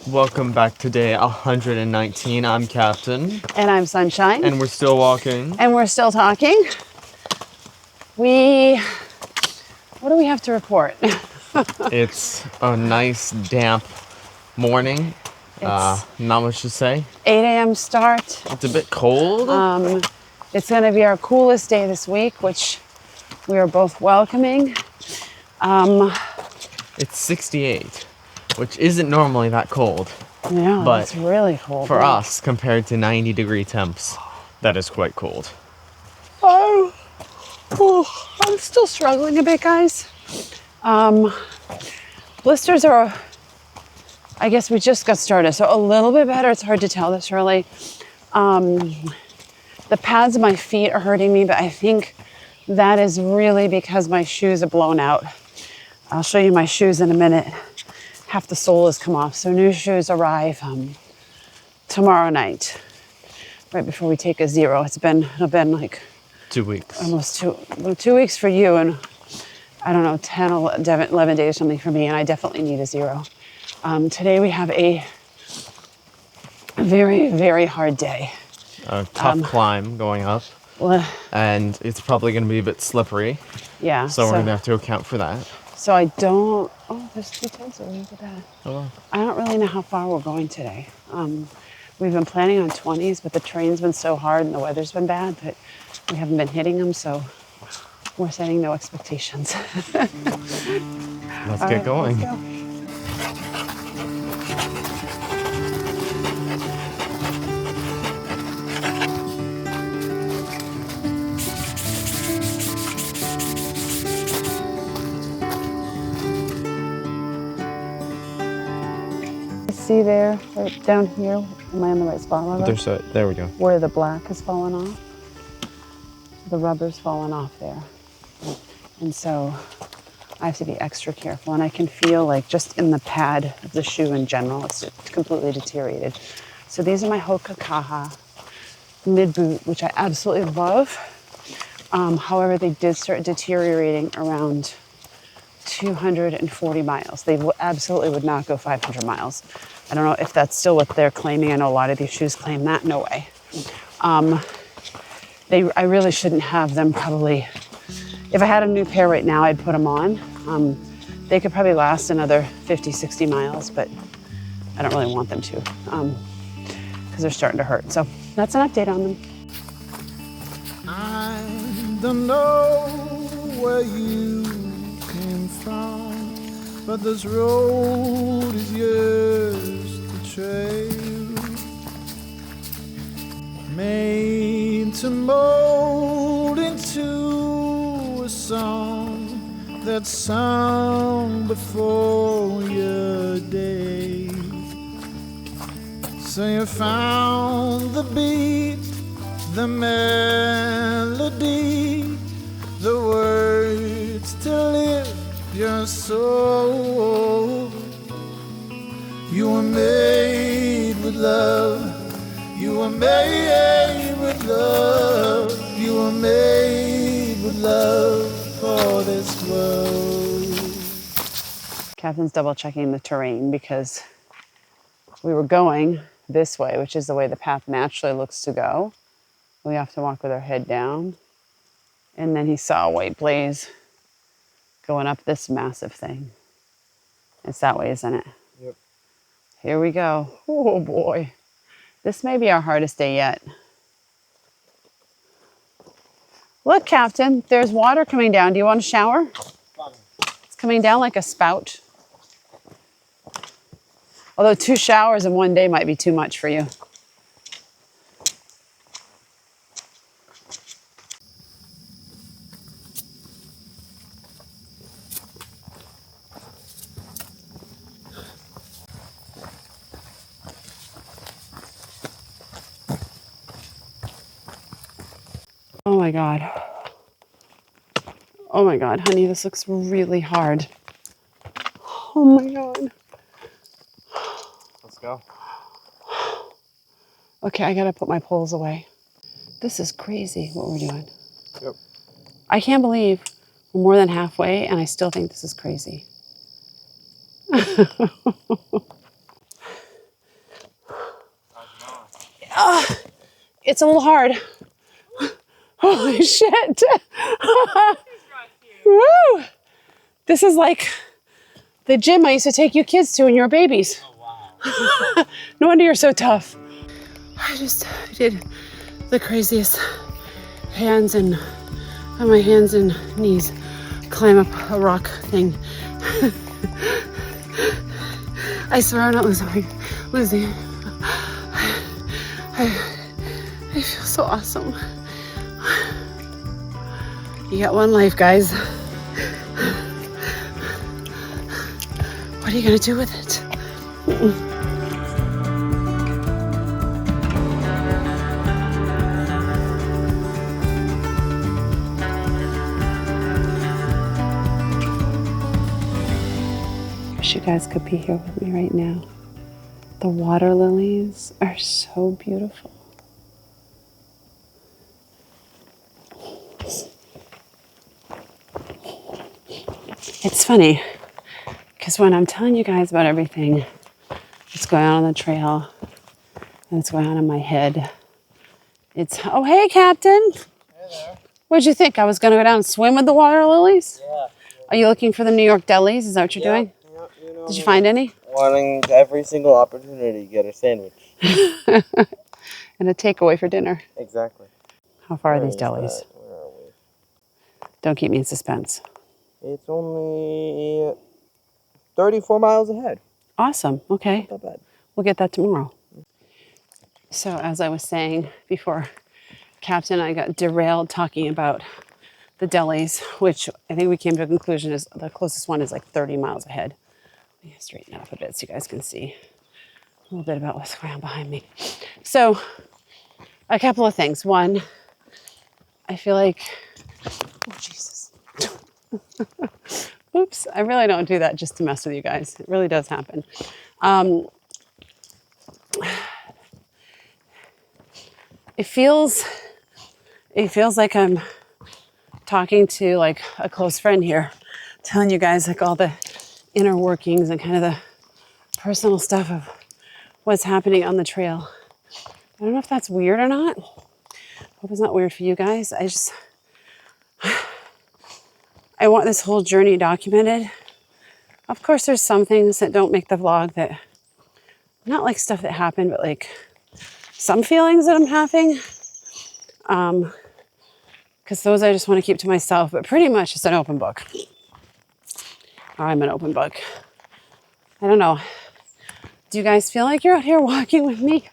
Welcome back to day 119. I'm Captain. And I'm Sunshine. And we're still walking. And we're still talking. What do we have to report? It's a nice damp morning. Not much to say. 8 a.m. start. It's a bit cold. It's going to be our coolest day this week, which we are both welcoming. It's 68, which isn't normally that cold. No, but it's really cold. For us, compared to 90-degree temps, that is quite cold. Oh, I'm still struggling a bit, guys. Blisters are, I guess we just got started, so a little bit better. It's hard to tell this early. The pads of my feet are hurting me, but I think that is really because my shoes are blown out. I'll show you my shoes in a minute. Half the sole has come off, so new shoes arrive tomorrow night, right before we take a zero. It'll been like 2 weeks. Almost 2 weeks for you, and I don't know, 10, 11 days or something for me, and I definitely need a zero. Today we have a very, very hard day. A tough climb going up, and it's probably going to be a bit slippery. Yeah. So we're going to have to account for that. So I don't, there's 2 toes over. Look at that. Oh. I don't really know how far we're going today. We've been planning on 20s, but the terrain's been so hard and the weather's been bad that we haven't been hitting them, so we're setting no expectations. Let's get going. Let's go. See there, right down here, am I on the right spot? There we go. Where the black has fallen off. The rubber's fallen off there. And so I have to be extra careful. And I can feel like just in the pad of the shoe in general, it's completely deteriorated. So these are my Hoka Kaha mid boot, which I absolutely love. However, they did start deteriorating around 240 miles. They absolutely would not go 500 miles. I don't know if that's still what they're claiming. I know a lot of these shoes claim that. No way. I really shouldn't have them probably. If I had a new pair right now, I'd put them on. They could probably last another 50, 60 miles, but I don't really want them to because they're starting to hurt. So that's an update on them. I don't know where you came from, but this road is yours to trail. Made to mold into a song that's sung before your day. So you found the beat, the melody, the words to lift your soul. You were made with love. You were made with love. You were made with love for this world. Captain's double checking the terrain because we were going this way, which is the way the path naturally looks to go. We have to walk with our head down. And then he saw a white blaze going up this massive thing. It's that way, isn't it? Yep. Here we go. Oh boy. This may be our hardest day yet. Look, Captain, there's water coming down. Do you want a shower? It's coming down like a spout. Although 2 showers in one day might be too much for you. Oh my God. Oh my God, honey, this looks really hard. Oh my God. Let's go. Okay, I gotta put my poles away. This is crazy what we're doing. Yep. I can't believe we're more than halfway and I still think this is crazy. It's a little hard. Holy shit. Woo! This is like the gym I used to take you kids to when you were babies. Oh, wow. No wonder you're so tough. I just did the craziest hands and on my hands and knees climb up a rock thing. I swear I'm not losing. I feel so awesome. You got one life, guys. What are you gonna do with it? Wish you guys could be here with me right now. The water lilies are so beautiful. It's funny, because when I'm telling you guys about everything that's going on the trail and that's going on in my head, it's, oh, hey, Captain. Hey there. What'd you think? I was going to go down and swim with the water lilies? Yeah. Are you looking for the New York delis? Is that what you're doing? Yeah, you know, Did you find any? Wanting every single opportunity to get a sandwich. And a takeaway for dinner. Exactly. How far Where are these is delis? that? Where are we? Don't keep me in suspense. It's only 34 miles ahead. Awesome. Okay. Not bad. We'll get that tomorrow. So as I was saying before, Captain and I got derailed talking about the delis, which I think we came to a conclusion is the closest one is like 30 miles ahead. Let me straighten it up a bit so you guys can see a little bit about what's going on behind me. So a couple of things. One, I feel like, oh Jesus. Oops, I really don't do that just to mess with you guys. It really does happen. It feels like I'm talking to like a close friend here, telling you guys like all the inner workings and kind of the personal stuff of what's happening on the trail. I don't know if that's weird or not. Hope it's not weird for you guys. I want this whole journey documented. Of course, there's some things that don't make the vlog that, not like stuff that happened, but like some feelings that I'm having. Because those I just want to keep to myself, but pretty much it's an open book. Or I'm an open book. I don't know. Do you guys feel like you're out here walking with me?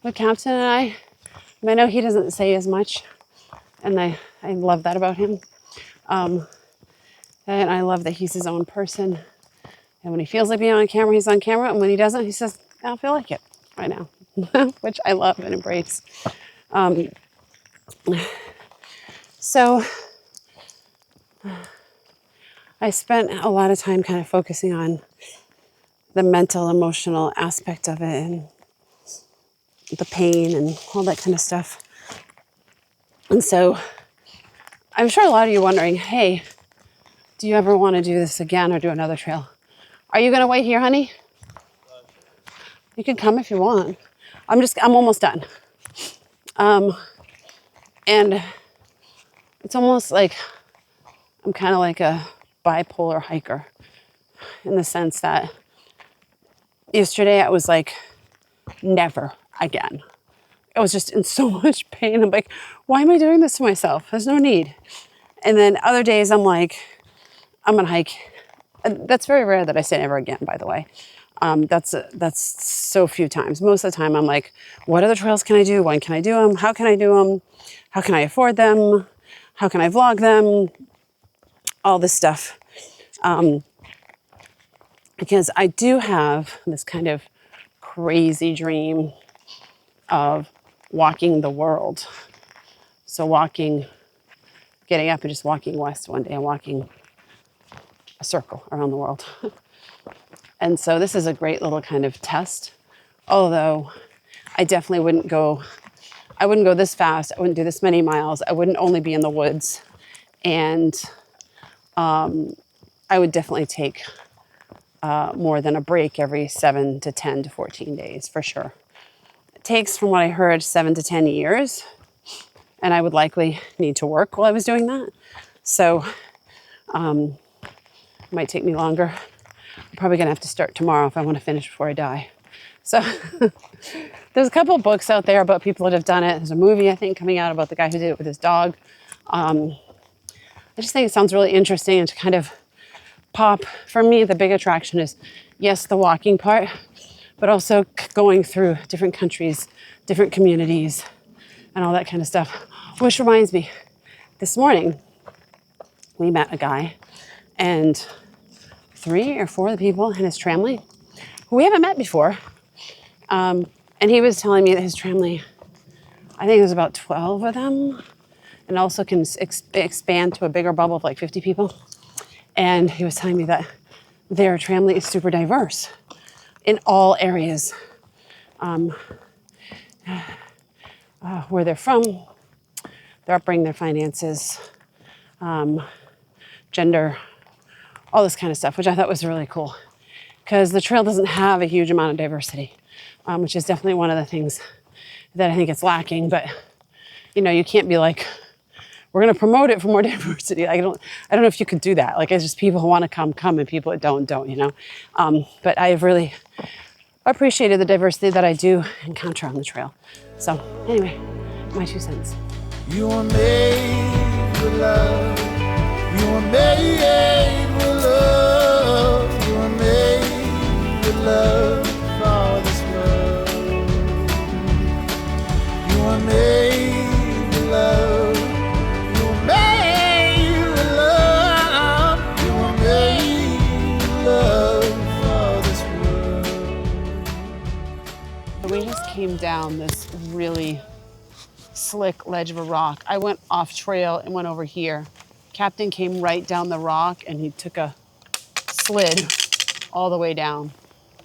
With Captain and I? I know he doesn't say as much, and I love that about him. And I love that he's his own person. And when he feels like being on camera, he's on camera. And when he doesn't, he says, I don't feel like it right now, which I love and embrace. So I spent a lot of time kind of focusing on the mental, emotional aspect of it and the pain and all that kind of stuff. And so I'm sure a lot of you are wondering, hey, do you ever want to do this again or do another trail? Are you going to wait here, honey? You can come if you want. I'm almost done. And it's almost like I'm kind of like a bipolar hiker in the sense that yesterday I was like, never again. I was just in so much pain. I'm like, why am I doing this to myself? There's no need. And then other days I'm like, I'm gonna hike. And that's very rare that I say never again, by the way. That's so few times. Most of the time I'm like, what other trails can I do? When can I do them? How can I do them? How can I afford them? How can I vlog them? All this stuff. Because I do have this kind of crazy dream of walking the world. So getting up and just walking west one day and walking a circle around the world. And so this is a great little kind of test. Although I definitely wouldn't go this fast. I wouldn't do this many miles. I wouldn't only be in the woods. And I would definitely take more than a break every 7 to 10 to 14 days for sure. takes, from what I heard, 7 to 10 years. And I would likely need to work while I was doing that. So it might take me longer. I'm probably gonna have to start tomorrow if I want to finish before I die. So there's a couple of books out there about people that have done it. There's a movie, I think, coming out about the guy who did it with his dog. I just think it sounds really interesting and to kind of pop. For me, the big attraction is, yes, the walking part, but also going through different countries, different communities, and all that kind of stuff. Which reminds me, this morning, we met a guy, and 3 or 4 of the people in his tramway, who we haven't met before, and he was telling me that his tramway, I think there's about 12 of them, and also can expand to a bigger bubble of like 50 people. And he was telling me that their tramway is super diverse in all areas, where they're from, their upbringing, their finances, gender, all this kind of stuff, which I thought was really cool. Because the trail doesn't have a huge amount of diversity, which is definitely one of the things that I think it's lacking. But, you know, you can't be like, we're going to promote it for more diversity. I don't know if you could do that. Like, it's just people who want to come, and people that don't, you know. But I have really appreciated the diversity that I do encounter on the trail. So anyway, my 2 cents. You were made with love. You were made with love. You were made with love for this world. You were made with love. You were made with love. You were made with love for this world. We just came down this really slick ledge of a rock. I went off trail and went over here. Captain came right down the rock and he took a slid all the way down.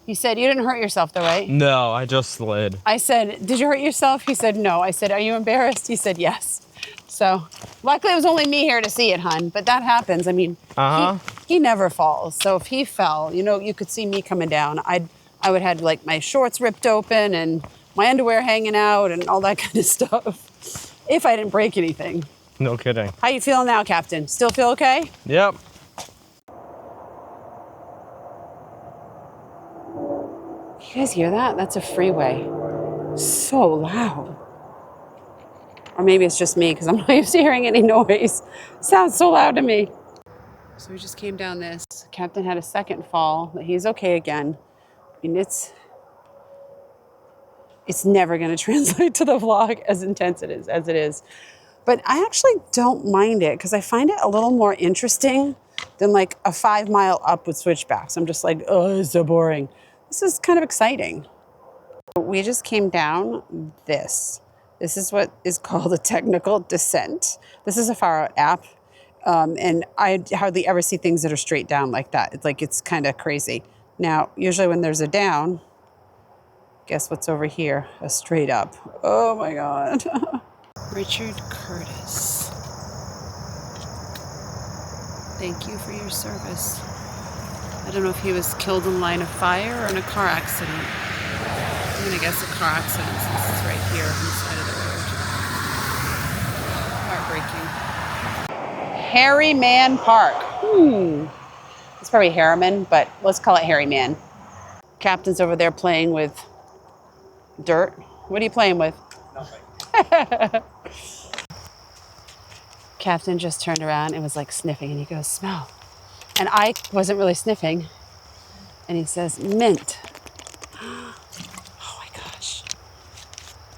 He said, you didn't hurt yourself though, right? No, I just slid. I said, did you hurt yourself? He said, no. I said, are you embarrassed? He said, yes. So luckily it was only me here to see it, hun, but that happens. I mean, he never falls. So if he fell, you know, you could see me coming down. I would have like my shorts ripped open and my underwear hanging out and all that kind of stuff if I didn't break anything. No kidding. How you feeling now, Captain? Still feel okay? Yep. You guys hear that? That's a freeway. So loud. Or maybe it's just me because I'm not used to hearing any noise. It sounds so loud to me. So we just came down this. Captain had a second fall, but he's okay again. I mean, it's never going to translate to the vlog as intense as it is. But I actually don't mind it because I find it a little more interesting than like a 5-mile up with switchbacks. I'm just like, oh, it's so boring. This is kind of exciting. We just came down this. This is what is called a technical descent. This is a Far Out app. And I hardly ever see things that are straight down like that. It's kind of crazy. Now, usually when there's a down, guess what's over here? A straight up. Oh my God. Richard Curtis. Thank you for your service. I don't know if he was killed in line of fire or in a car accident. I'm gonna guess a car accident since it's right here on the side of the road. Heartbreaking. Harryman Park. It's probably Harriman, but let's call it Harryman. Captain's over there playing with dirt. What are you playing with? Nothing. Captain just turned around and was like sniffing, and he goes, smell. And I wasn't really sniffing. And he says, mint. Oh my gosh.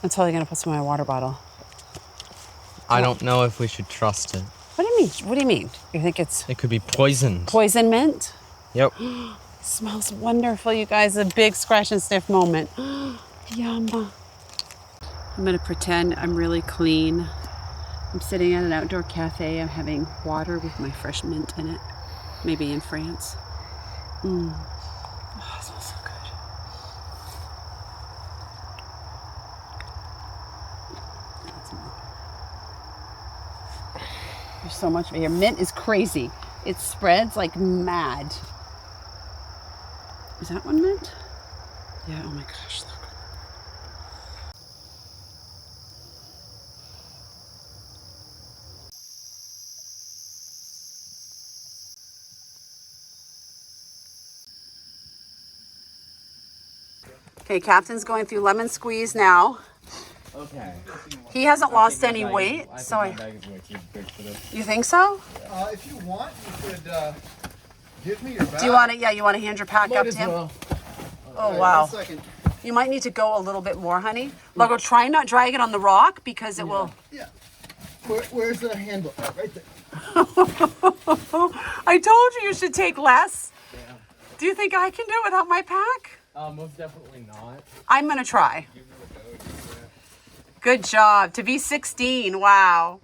I'm totally gonna put some in my water bottle. I don't know if we should trust it. What do you mean? What do you mean? You think it's... It could be poisoned. Poison mint? Yep. Smells wonderful, you guys. A big scratch and sniff moment. Yum. I'm gonna pretend I'm really clean. I'm sitting at an outdoor cafe. I'm having water with my fresh mint in it. Maybe in France. Oh, it smells so good. There's so much of it here. Mint is crazy. It spreads like mad. Is that one mint? Yeah, oh my gosh, look. Okay, Captain's going through lemon squeeze now. Okay. He hasn't lost any weight, so my bag is way too big for this. You think so? If you want, you could give me your bag. Do you want to? Yeah, you want to hand your pack up to him? Well. Oh wow. 1 second. You might need to go a little bit more, honey. Largo, try not drag it on the rock because it will. Yeah. Where's the handle? Oh, right there. I told you should take less. Yeah. Do you think I can do it without my pack? Most definitely not. I'm gonna try. Good job. To be 16, wow.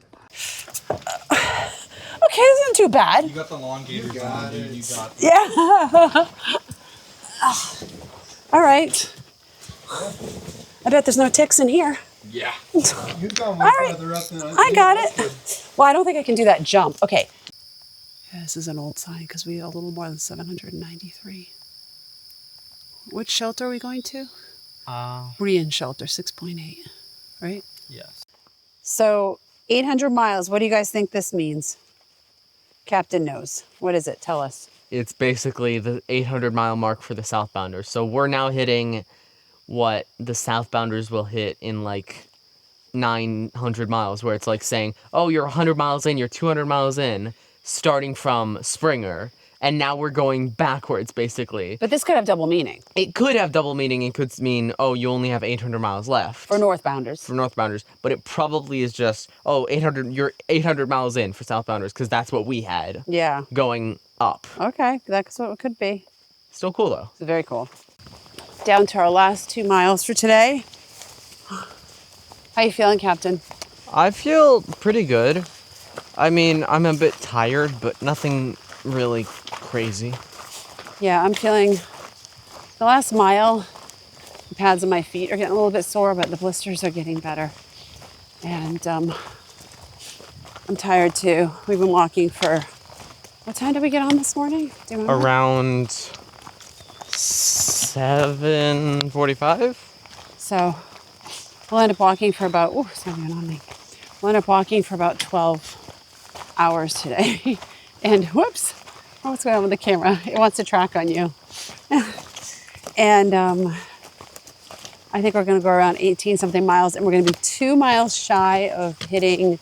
Okay, this isn't too bad. You got the long gators on, dude. You got this. Yeah. All right. I bet there's no ticks in here. Yeah. You've gone way All right. farther up than I got it. Well, I don't think I can do that jump. Okay. Yeah, this is an old sign because we have a little more than 793. Which shelter are we going to? Brien Shelter 6.8, right? Yes. So 800 miles. What do you guys think this means? Captain knows. What is it? Tell us. It's basically the 800-mile mark for the southbounders. So we're now hitting what the southbounders will hit in like 900 miles, where it's like saying, oh, you're 100 miles in, you're 200 miles in, starting from Springer, and now we're going backwards, basically. But this could have double meaning. It could have double meaning. It could mean, oh, you only have 800 miles left. For northbounders. For northbounders. But it probably is just, oh, 800, you're 800 miles in for southbounders, because that's what we had Yeah. going up. Okay, that's what it could be. Still cool, though. It's very cool. Down to our last 2 miles for today. How you feeling, Captain? I feel pretty good. I mean, I'm a bit tired, but nothing really crazy. Yeah, I'm feeling the last mile. The pads on my feet are getting a little bit sore, but the blisters are getting better. And I'm tired too. We've been walking for, what time did we get on this morning? Do you remember? Around 7:45. So we'll end up walking for about, oh, it's not even on me. We'll end up walking for about 12 hours today. And whoops, oh, what's going on with the camera? It wants to track on you. And I think we're going to go around 18 something miles, and we're going to be 2 miles shy of hitting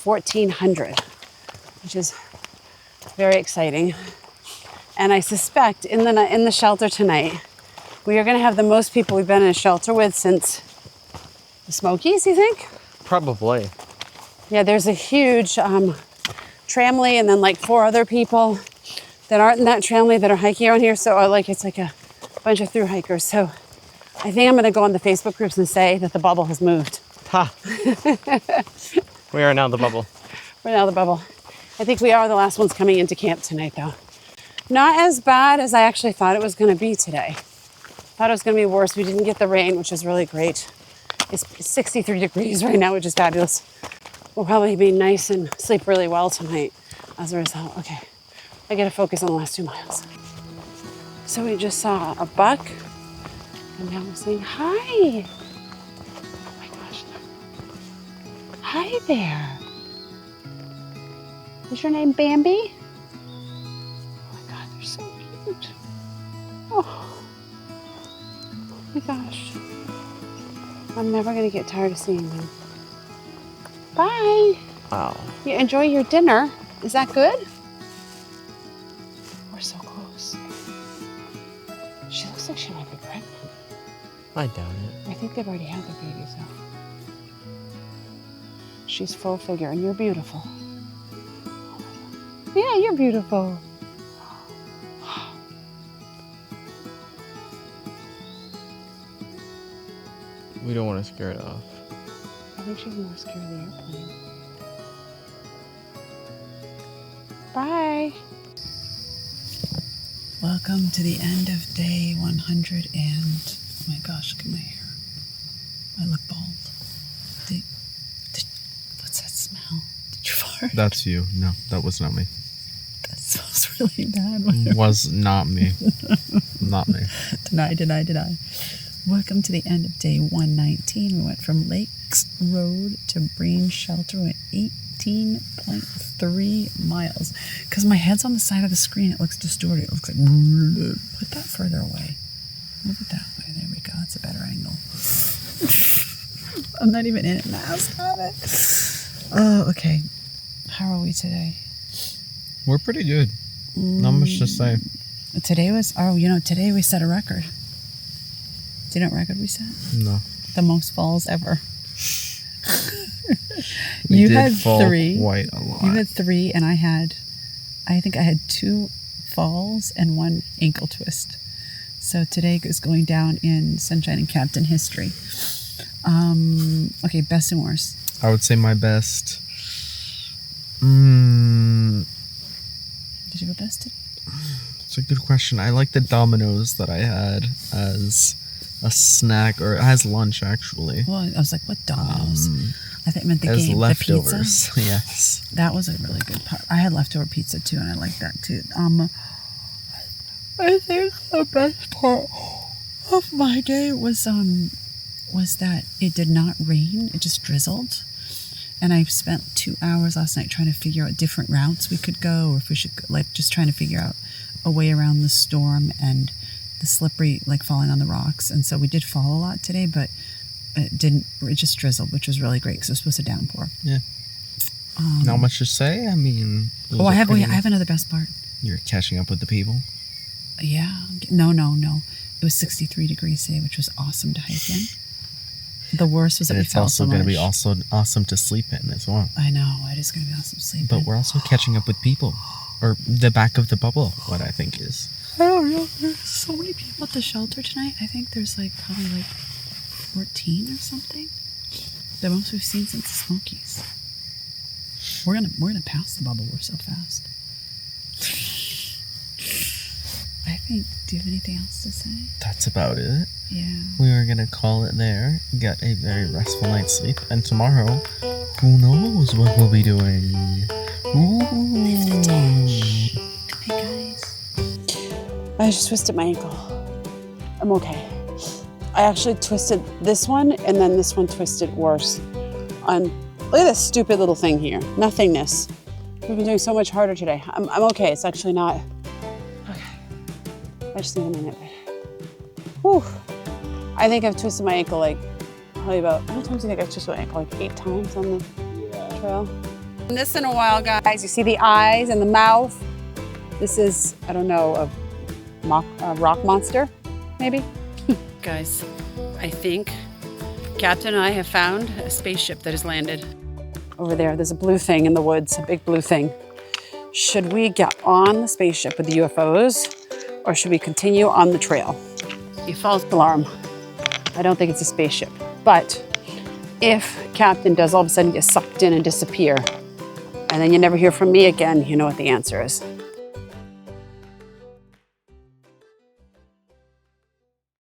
1,400, which is very exciting. And I suspect in the shelter tonight, we are going to have the most people we've been in a shelter with since the Smokies, you think? Probably. Yeah, there's a huge tramley and then like 4 other people that aren't in that tramley that are hiking around here. So it's like a bunch of Thru-Hikers. So I think I'm going to go on the Facebook groups and say that the bubble has moved. Ha! We are now the bubble. We're now the bubble. I think we are the last ones coming into camp tonight, though. Not as bad as I actually thought it was going to be today. Thought it was going to be worse. We didn't get the rain, which is really great. It's 63 degrees right now, which is fabulous. We'll probably be nice and sleep really well tonight as a result. Okay, I got to focus on the last 2 miles. So we just saw a buck, and now we're saying hi. Oh my gosh. Hi there. Is your name Bambi? Oh my God, they're so cute. Oh my gosh. I'm never going to get tired of seeing them. Bye. Wow. You enjoy your dinner. Is that good? We're so close. She looks like she might be pregnant. I doubt it. I think they've already had their babies though. She's full figure and you're beautiful. Yeah, you're beautiful. We don't want to scare it off. I think she's more scared of the airplane. Bye. Welcome to the end of day 100 and, oh my gosh, look at my hair. I look bald. What's that smell? Did you fart? That's you. No, that was not me. That smells really bad. Was not me. Not me. Deny. Welcome to the end of day 119. We went from Lakes Road to Brien Shelter. We went 18.3 miles. Because my head's on the side of the screen, it looks distorted. It looks like, put that further away. Move it that way. There we go. That's a better angle. I'm not even in it now. Stop it. Oh, okay. How are we today? We're pretty good. Not much to say. Today was, today we set a record. Do you know what record we set? No. The most falls ever. We You did had fall 3. quite a lot. You had 3, and I think I had 2 falls and 1 ankle twist. So today is going down in Sunshine and Captain history. Okay, best and worst. I would say my best. Did you have a best today? It's a good question. I like the Domino's that I had as a snack, or as lunch, actually. Well, I was like, what Domino's? I think it meant the As game, leftovers. the pizza. Yes. That was a really good part. I had leftover pizza too, and I like that too. I think the best part of my day was that it did not rain. It just drizzled. And I spent 2 hours last night trying to figure out different routes we could go, or if we should, just trying to figure out a way around the storm and the slippery, falling on the rocks. And so we did fall a lot today, but it just drizzled, which was really great because it was supposed to downpour. Yeah. Not much to say. I mean, I have another best part. You're catching up with the people. Yeah. No. It was 63 degrees today, which was awesome to hike in. The worst was that we fell so much. It's also going to be awesome to sleep in as well. I know. It is going to be awesome to sleep in. But we're also catching up with people. Or the back of the bubble, what I think is. I don't know. There's so many people at the shelter tonight. I think there's probably 14 or something. The most we've seen since the Smokies. We're gonna pass the bubble. We're so fast. I think. Do you have anything else to say? That's about it. Yeah. We are going to call it there. Get a very restful night's sleep. And tomorrow, who knows what we'll be doing. Ooh. Hey guys. I just twisted my ankle. I'm okay. I actually twisted this one, and then this one twisted worse. Look at this stupid little thing here. Nothingness. We've been doing so much harder today. I'm okay. It's actually not. Okay. I just need a minute. Whew. I think I've twisted my ankle probably about, how many times do you think I've twisted my ankle? 8 times on the trail. And this in a while, guys. You see the eyes and the mouth. This is, I don't know, a rock monster, maybe? Guys, I think Captain and I have found a spaceship that has landed. Over there, there's a blue thing in the woods, a big blue thing. Should we get on the spaceship with the UFOs, or should we continue on the trail? A false alarm. I don't think it's a spaceship. But if Captain does all of a sudden get sucked in and disappear, and then you never hear from me again, you know what the answer is.